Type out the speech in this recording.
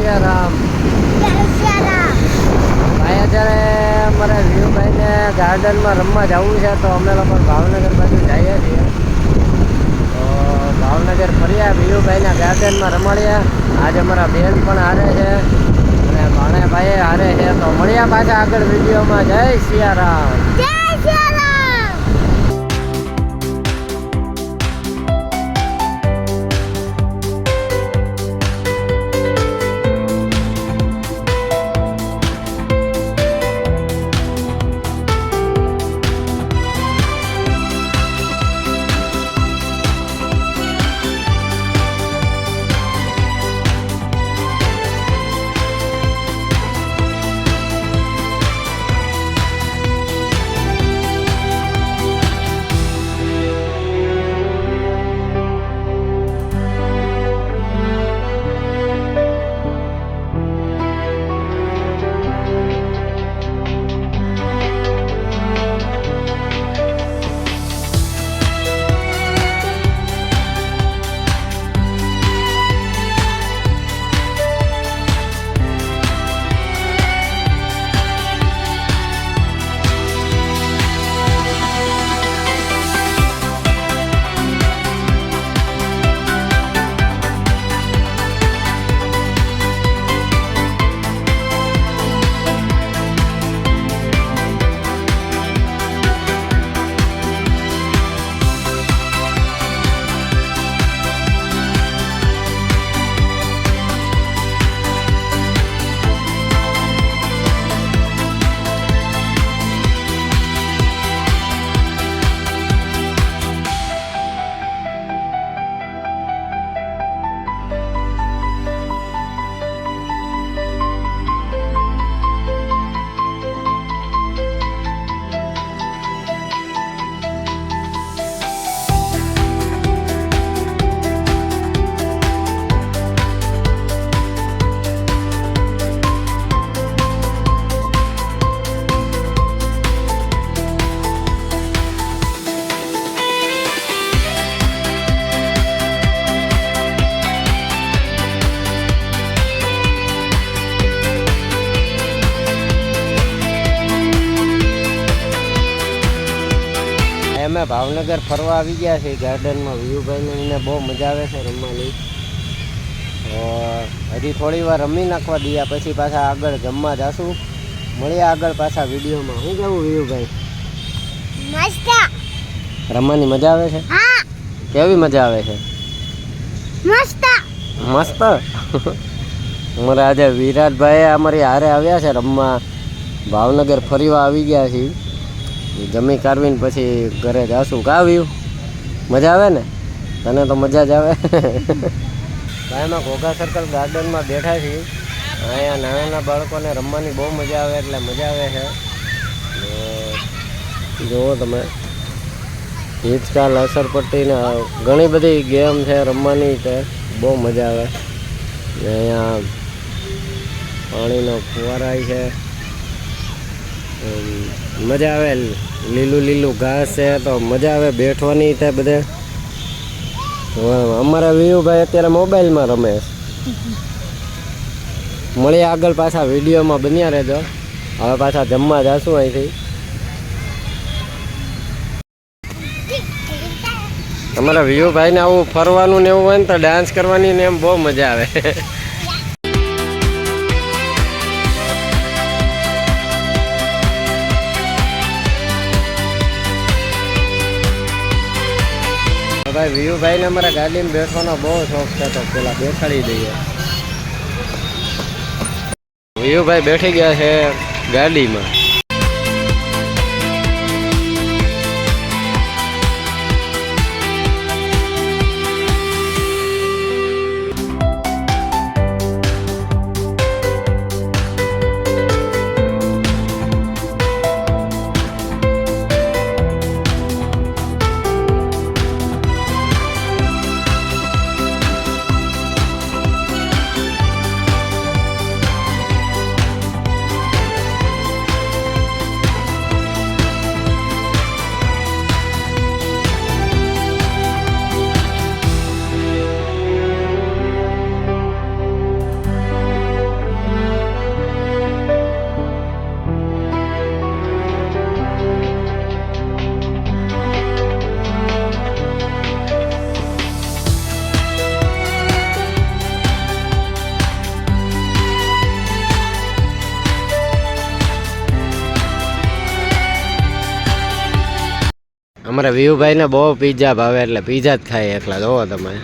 સિયારામ. જય સિયારામ. ભાઈ અત્યારે અમારે વિયુભાઈને ગાર્ડનમાં રમવા જવું છે તો અમે લોકો ભાવનગર બાજુ જઈએ છીએ. તો ભાવનગર ફર્યા વિયુભાઈના ગાર્ડનમાં રમાડ્યા. આજે અમારા બેન પણ હારે છે અને ભાણેભાઈ હારે છે. તો મળ્યા પાછા આગળ વિડીયોમાં. જય સિયારામ. જય સિયારામ. અમે ભાવનગર ફરવા આવી ગયા છીએ ગાર્ડનમાં. વિયુભાઈને એને બહુ મજા આવે છે રમવાની. તો હજી થોડી વાર રમી નાખવા દઈએ પછી પાછા આગળ જમવા જાશું. મળીએ આગળ પાછા વિડીયોમાં. શું કેવું વિયુભાઈ? મસ્ત. રમવાની મજા આવે છે? હા. કેવી મજા આવે છે? મસ્ત. મસ્ત. અમારે આજે વિરાટભાઈ અમારી હારે આવ્યા છે રમવા. ભાવનગર ફરીવા આવી ગયા છીએ. જમી કાઢવીને પછી ઘરે જાશું. કા આવ્યું? મજા આવે ને? તને તો મજા જ આવે. કાંઈમાં ઘોઘા સર્કલ ગાર્ડનમાં બેઠા છીએ. અહીંયા નાના બાળકોને રમવાની બહુ મજા આવે એટલે મજા આવે છે. જુઓ તમે હિંચકા, લસરપટ્ટી ને ઘણી બધી ગેમ છે રમવાની. તે બહુ મજા આવે. અહીંયા પાણીનો ફુવારાય છે. મજા આવે. લીલું લીલું ઘાસ છે તો મજા આવે બેઠવાની. તે બધે અમારા વિયુભાઈ અત્યારે મોબાઈલમાં રમે છે. મળીએ આગળ પાછા વિડીયોમાં. બન્યા રહેજો. હવે પાછા જમવા જાશું અહીંથી. અમારા વિયુભાઈને આવું ફરવાનું ને એવું હોય ને તો ડાન્સ કરવાની ને એમ બહુ મજા આવે. ભાઈ વિયુભાઈને અમારા ગાડીમાં બેસવાનો બહુ શોખ છે તો પેલા બેસાડી દઈએ. વિયુભાઈ બેઠી ગયા છે ગાડીમાં. અમારા વિયુભાઈને બહુ પીઝા ભાવે એટલે પીઝા જ ખાય એકલા જોવો તમે